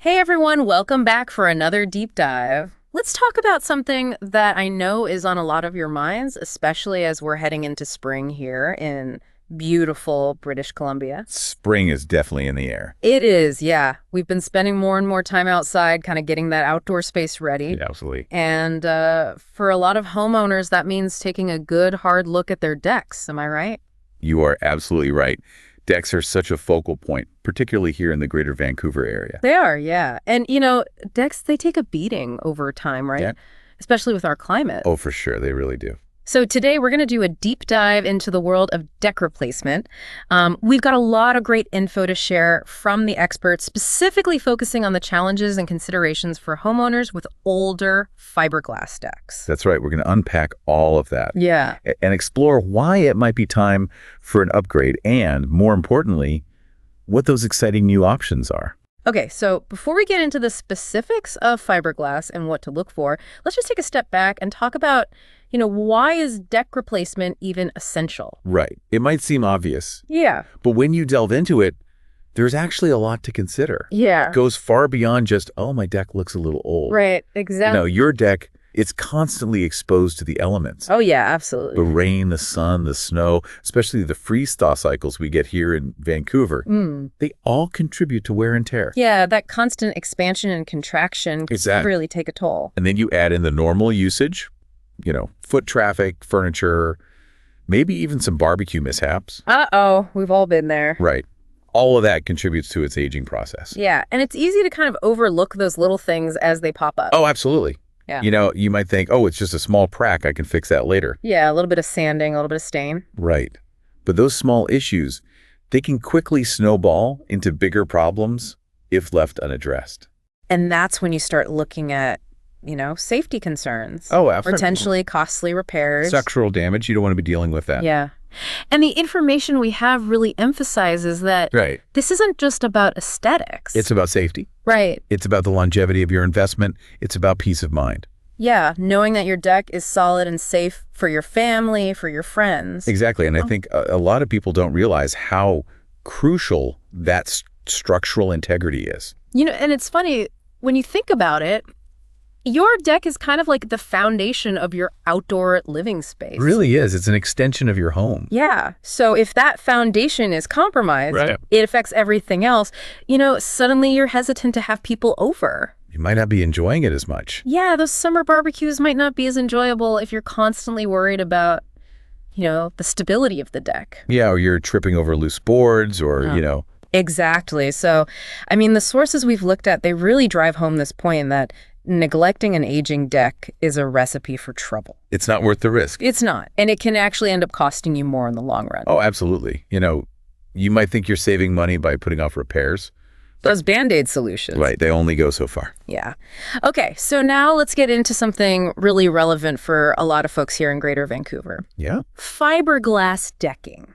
Hey everyone, welcome back for another deep dive. Let's talk about something that I know is on a lot of your minds, especially as we're heading into spring here in beautiful British Columbia. Spring is definitely in the air. It is, yeah. We've been spending more and more time outside, kind of getting that outdoor space ready. Yeah, absolutely. And for a lot of homeowners, that means taking a good hard look at their decks. Am I right? You are absolutely right. Decks are such a focal point, particularly here in the greater Vancouver area. They are, yeah. And, decks, they take a beating over time, right? Yeah. Especially with our climate. Oh, for sure. They really do. So today we're going to do a deep dive into the world of deck replacement. We've got a lot of great info to share from the experts, specifically focusing on the challenges and considerations for homeowners with older fiberglass decks. That's right. We're going to unpack all of that. Yeah. And explore why it might be time for an upgrade and, more importantly, what those exciting new options are. Okay, so before we get into the specifics of fiberglass and what to look for, let's just take a step back and talk about, why is deck replacement even essential? Right. It might seem obvious, Yeah. but when you delve into it, there's actually a lot to consider. Yeah. It goes far beyond just, oh, my deck looks a little old. Right, exactly. No, your deck, it's constantly exposed to the elements. Oh, yeah, absolutely. The rain, the sun, the snow, especially the freeze-thaw cycles we get here in Vancouver, they all contribute to wear and tear. Yeah, that constant expansion and contraction can really take a toll. And then you add in the normal usage, foot traffic, furniture, maybe even some barbecue mishaps. Uh-oh, we've all been there. Right. All of that contributes to its aging process. Yeah, and it's easy to kind of overlook those little things as they pop up. Oh, absolutely. Yeah. You might think, oh, it's just a small crack. I can fix that later. Yeah, a little bit of sanding, a little bit of stain. Right. But those small issues, they can quickly snowball into bigger problems if left unaddressed. And that's when you start looking at, safety concerns. Oh, absolutely. Potentially costly repairs. Structural damage, you don't want to be dealing with that. Yeah. And the information we have really emphasizes that this isn't just about aesthetics. It's about safety. Right. It's about the longevity of your investment. It's about peace of mind. Yeah, knowing that your deck is solid and safe for your family, for your friends. Exactly. And I think a lot of people don't realize how crucial that structural integrity is. And it's funny, when you think about it, your deck is kind of like the foundation of your outdoor living space. It really is. It's an extension of your home. Yeah. So if that foundation is compromised, it affects everything else. Suddenly you're hesitant to have people over. You might not be enjoying it as much. Yeah, those summer barbecues might not be as enjoyable if you're constantly worried about, the stability of the deck. Yeah, or you're tripping over loose boards or, Exactly. So, the sources we've looked at, they really drive home this point that neglecting an aging deck is a recipe for trouble. It's not worth the risk. It's not. And it can actually end up costing you more in the long run. Oh, absolutely. You might think you're saving money by putting off repairs. Those Band-Aid solutions. Right. They only go so far. Yeah. Okay. So now let's get into something really relevant for a lot of folks here in Greater Vancouver. Yeah. Fiberglass decking.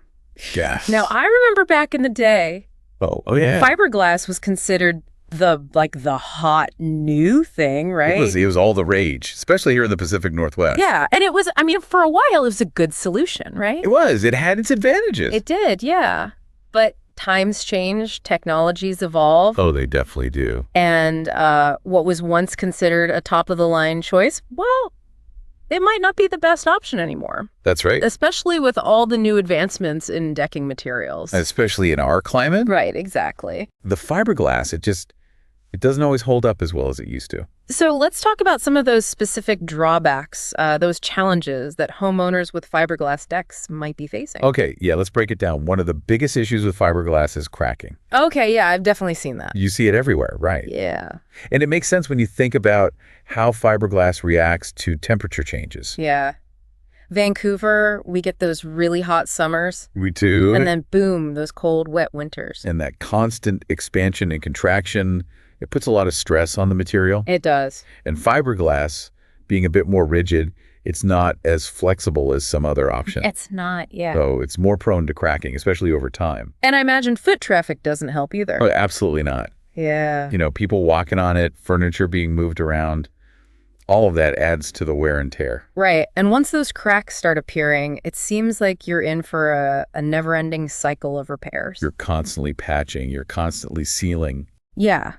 Yes. Now, I remember back in the day, Oh, yeah. fiberglass was considered the hot new thing, right? It was all the rage, especially here in the Pacific Northwest. Yeah. And it was, for a while, it was a good solution, right? It was. It had its advantages. It did, yeah. But times change, technologies evolve. Oh, they definitely do. And what was once considered a top-of-the-line choice, well, it might not be the best option anymore. That's right. Especially with all the new advancements in decking materials. Especially in our climate. Right, exactly. The fiberglass, it doesn't always hold up as well as it used to. So let's talk about some of those specific drawbacks, those challenges that homeowners with fiberglass decks might be facing. Okay, yeah, let's break it down. One of the biggest issues with fiberglass is cracking. Okay, yeah, I've definitely seen that. You see it everywhere, right? Yeah. And it makes sense when you think about how fiberglass reacts to temperature changes. Yeah. Vancouver, we get those really hot summers. We do. And then boom, those cold, wet winters. And that constant expansion and contraction, it puts a lot of stress on the material. It does. And fiberglass, being a bit more rigid, it's not as flexible as some other options. It's not, yeah. So it's more prone to cracking, especially over time. And I imagine foot traffic doesn't help either. Oh, absolutely not. Yeah. People walking on it, furniture being moved around, all of that adds to the wear and tear. Right. And once those cracks start appearing, it seems like you're in for a never-ending cycle of repairs. You're constantly patching, you're constantly sealing. Yeah.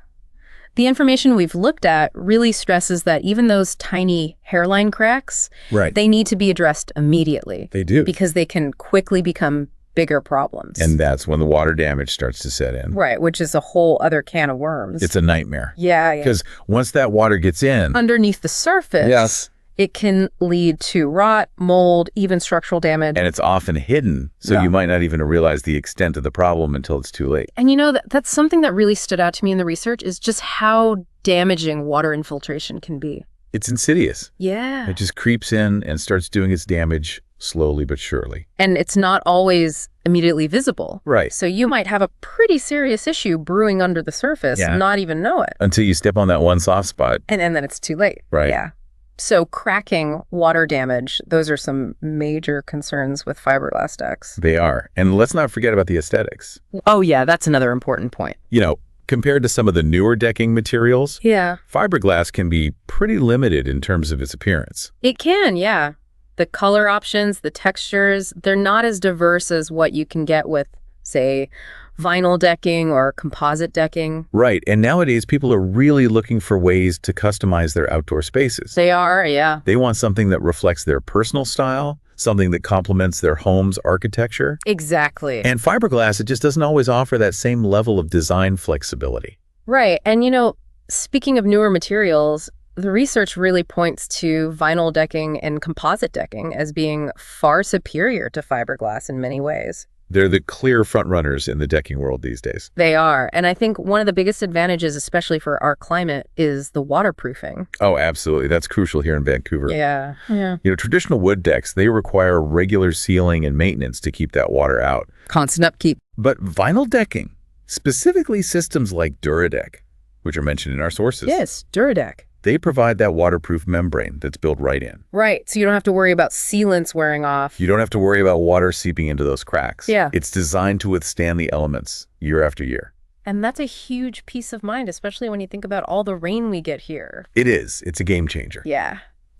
The information we've looked at really stresses that even those tiny hairline cracks, Right. they need to be addressed immediately. They do. Because they can quickly become bigger problems. And that's when the water damage starts to set in. Right, which is a whole other can of worms. It's a nightmare. Yeah. Because once that water gets in... Underneath the surface, Yes. it can lead to rot, mold, even structural damage. And it's often hidden, so you might not even realize the extent of the problem until it's too late. And you know, that's something that really stood out to me in the research is just how damaging water infiltration can be. It's insidious. Yeah. It just creeps in and starts doing its damage slowly but surely. And it's not always immediately visible. Right. So you might have a pretty serious issue brewing under the surface, not even know it. Until you step on that one soft spot. And then it's too late. Right. Yeah. So cracking, water damage, those are some major concerns with fiberglass decks. They are. And let's not forget about the aesthetics. Oh, yeah, that's another important point. You know, compared to some of the newer decking materials, fiberglass can be pretty limited in terms of its appearance. It can, yeah. The color options, the textures, they're not as diverse as what you can get with, say, vinyl decking or composite decking. Right. And nowadays, people are really looking for ways to customize their outdoor spaces. They are, yeah. They want something that reflects their personal style, something that complements their home's architecture. Exactly. And fiberglass, it just doesn't always offer that same level of design flexibility. Right. And, you know, speaking of newer materials, the research really points to vinyl decking and composite decking as being far superior to fiberglass in many ways. They're the clear frontrunners in the decking world these days. They are. And I think one of the biggest advantages, especially for our climate, is the waterproofing. Oh, absolutely. That's crucial here in Vancouver. Yeah. Yeah. You know, traditional wood decks, they require regular sealing and maintenance to keep that water out. Constant upkeep. But vinyl decking, specifically systems like Duradeck, which are mentioned in our sources. Yes, Duradeck. They provide that waterproof membrane that's built right in. Right, so you don't have to worry about sealants wearing off. You don't have to worry about water seeping into those cracks. Yeah. It's designed to withstand the elements year after year. And that's a huge peace of mind, especially when you think about all the rain we get here. It is. It's a game changer. Yeah.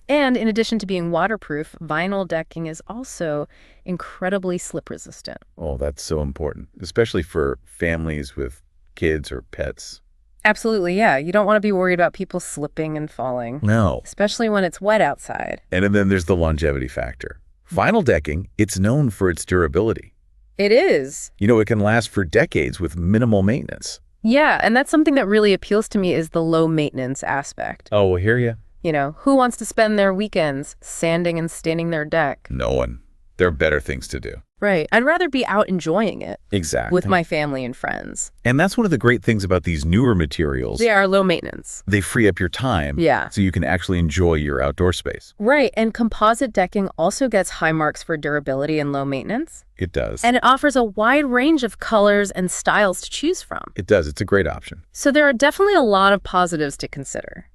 And in addition to being waterproof, vinyl decking is also incredibly slip resistant. Oh, that's so important, especially for families with kids or pets. Absolutely, yeah. You don't want to be worried about people slipping and falling. No. Especially when it's wet outside. And then there's the longevity factor. Vinyl decking, it's known for its durability. It is. You know, it can last for decades with minimal maintenance. Yeah, and that's something that really appeals to me is the low maintenance aspect. Oh, well, hear ya. You know, who wants to spend their weekends sanding and staining their deck? No one. There are better things to do. Right. I'd rather be out enjoying it. Exactly. With my family and friends. And that's one of the great things about these newer materials. They are low maintenance. They free up your time. Yeah. So you can actually enjoy your outdoor space. Right. And composite decking also gets high marks for durability and low maintenance. It does. And it offers a wide range of colors and styles to choose from. It does. It's a great option. So there are definitely a lot of positives to consider.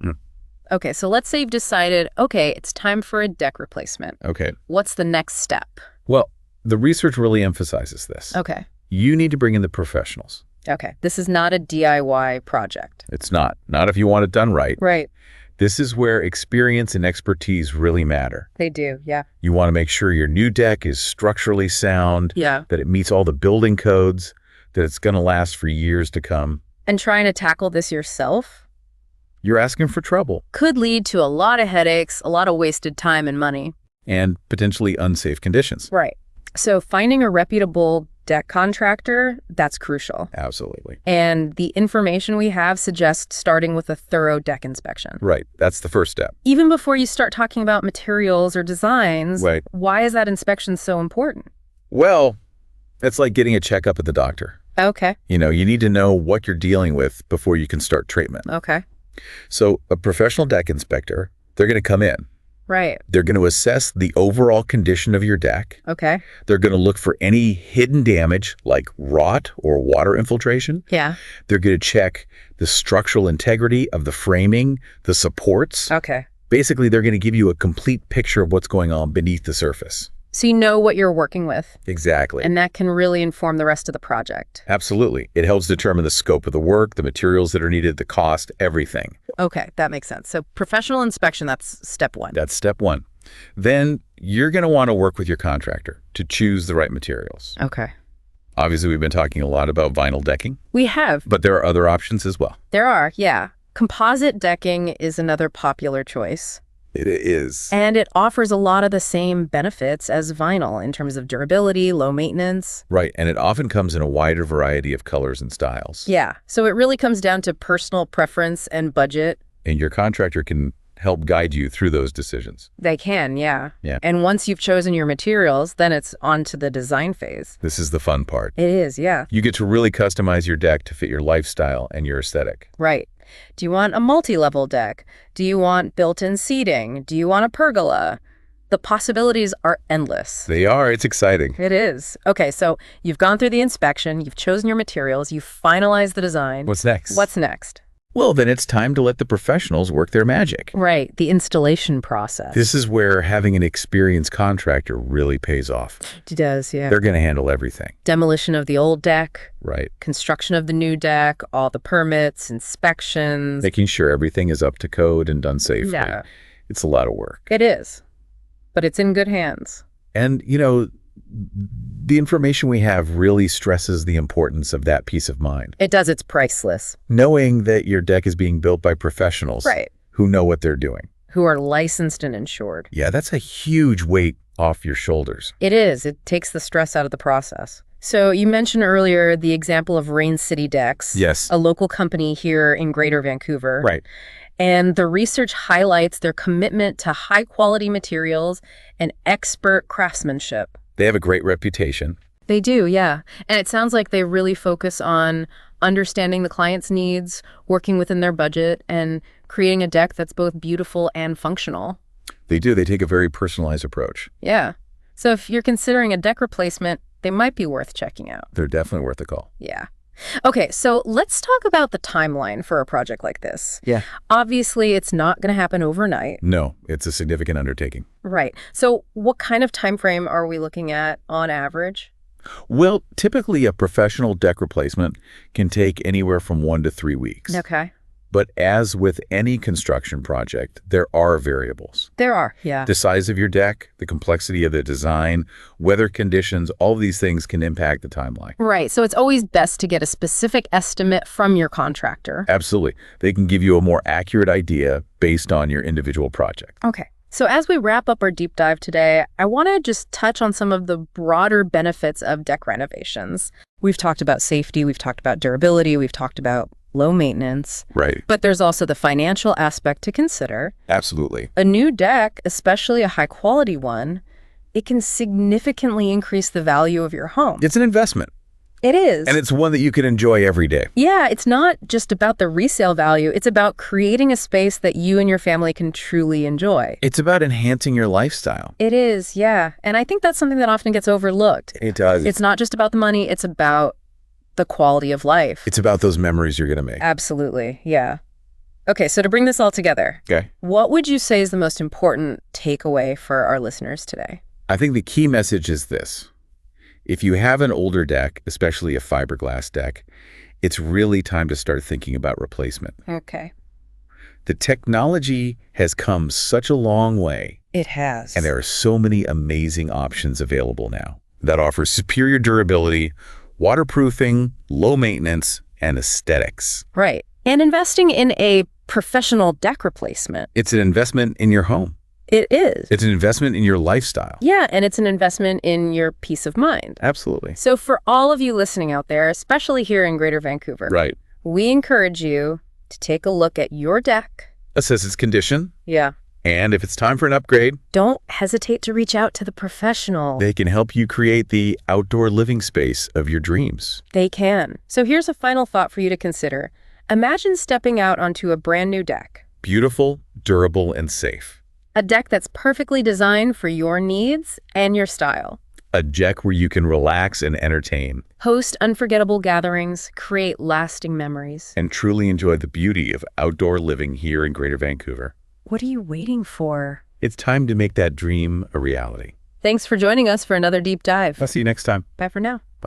Okay, so let's say you've decided, okay, it's time for a deck replacement. Okay. What's the next step? Well, the research really emphasizes this. Okay. You need to bring in the professionals. Okay. This is not a DIY project. It's not. Not if you want it done right. Right. This is where experience and expertise really matter. They do, yeah. You want to make sure your new deck is structurally sound, Yeah. that it meets all the building codes, that it's going to last for years to come. And trying to tackle this yourself You're asking for trouble. could lead to a lot of headaches, a lot of wasted time and money. And potentially unsafe conditions. Right. So finding a reputable deck contractor, that's crucial. Absolutely. And the information we have suggests starting with a thorough deck inspection. Right. That's the first step. Even before you start talking about materials or designs, Right. why is that inspection so important? Well, it's like getting a checkup at the doctor. Okay. You know, you need to know what you're dealing with before you can start treatment. Okay. So a professional deck inspector, they're going to come in. Right. They're going to assess the overall condition of your deck. Okay. They're going to look for any hidden damage like rot or water infiltration. Yeah. They're going to check the structural integrity of the framing, the supports. Okay. Basically, they're going to give you a complete picture of what's going on beneath the surface. So you know what you're working with. Exactly. And that can really inform the rest of the project. Absolutely. It helps determine the scope of the work, the materials that are needed, the cost, everything. Okay, that makes sense. So professional inspection, that's step one. That's step one. Then you're going to want to work with your contractor to choose the right materials. Okay. Obviously, we've been talking a lot about vinyl decking, We have. but there are other options as well. There are, yeah. Composite decking is another popular choice. It is. And it offers a lot of the same benefits as vinyl in terms of durability, low maintenance. Right, and it often comes in a wider variety of colors and styles. Yeah, so it really comes down to personal preference and budget. And your contractor can help guide you through those decisions. They can, yeah. Yeah. And once you've chosen your materials, then it's on to the design phase. This is the fun part. It is, yeah. You get to really customize your deck to fit your lifestyle and your aesthetic. Right. Do you want a multi-level deck? Do you want built-in seating? Do you want a pergola? The possibilities are endless. They are. It's exciting. It is. Okay, so you've gone through the inspection, you've chosen your materials, you've finalized the design. What's next? What's next? Well, then it's time to let the professionals work their magic. Right, the installation process. This is where having an experienced contractor really pays off. It does, yeah. They're going to handle everything. Demolition of the old deck, Right. construction of the new deck, all the permits, inspections. Making sure everything is up to code and done safely. Yeah. It's a lot of work. It is, but it's in good hands. And, the information we have really stresses the importance of that peace of mind. It does. It's priceless. Knowing that your deck is being built by professionals Right. who know what they're doing. Who are licensed and insured. Yeah, that's a huge weight off your shoulders. It is. It takes the stress out of the process. So you mentioned earlier the example of Rain City Decks. Yes. A local company here in Greater Vancouver. Right. And the research highlights their commitment to high-quality materials and expert craftsmanship. They have a great reputation. They do, yeah. And it sounds like they really focus on understanding the client's needs, working within their budget, and creating a deck that's both beautiful and functional. They do. They take a very personalized approach. Yeah. So if you're considering a deck replacement, they might be worth checking out. They're definitely worth a call. Yeah. Okay, so let's talk about the timeline for a project like this. Yeah. Obviously, it's not going to happen overnight. No, it's a significant undertaking. Right. So what kind of time frame are we looking at on average? Well, typically a professional deck replacement can take anywhere from 1 to 3 weeks. Okay. But as with any construction project, there are variables. There are, yeah. The size of your deck, the complexity of the design, weather conditions, all of these things can impact the timeline. Right. So it's always best to get a specific estimate from your contractor. Absolutely. They can give you a more accurate idea based on your individual project. Okay. So as we wrap up our deep dive today, I want to just touch on some of the broader benefits of deck renovations. We've talked about safety, we've talked about durability, we've talked about low maintenance. Right. But there's also the financial aspect to consider. Absolutely. A new deck, especially a high-quality one, it can significantly increase the value of your home. It's an investment. It is. And it's one that you can enjoy every day. Yeah, it's not just about the resale value. It's about creating a space that you and your family can truly enjoy. It's about enhancing your lifestyle. It is, yeah. And I think that's something that often gets overlooked. It does. It's not just about the money. It's about the quality of life. It's about those memories you're going to make. Absolutely, yeah. Okay, so to bring this all together, Okay. what would you say is the most important takeaway for our listeners today? I think the key message is this. If you have an older deck, especially a fiberglass deck, it's really time to start thinking about replacement. Okay. The technology has come such a long way, It has. and there are so many amazing options available now that offer superior durability, waterproofing, low maintenance, and aesthetics. Right. And investing in a professional deck replacement. It's an investment in your home. It is. It's an investment in your lifestyle. Yeah, and it's an investment in your peace of mind. Absolutely. So for all of you listening out there, especially here in Greater Vancouver, Right. we encourage you to take a look at your deck. Assess its condition, Yeah. and if it's time for an upgrade, Don't hesitate to reach out to the professional. they can help you create the outdoor living space of your dreams. They can. So here's a final thought for you to consider. Imagine stepping out onto a brand new deck. Beautiful, durable, and safe. A deck that's perfectly designed for your needs and your style. A deck where you can relax and entertain, Host unforgettable gatherings, create lasting memories. and truly enjoy the beauty of outdoor living here in Greater Vancouver. What are you waiting for? It's time to make that dream a reality. Thanks for joining us for another deep dive. I'll see you next time. Bye for now.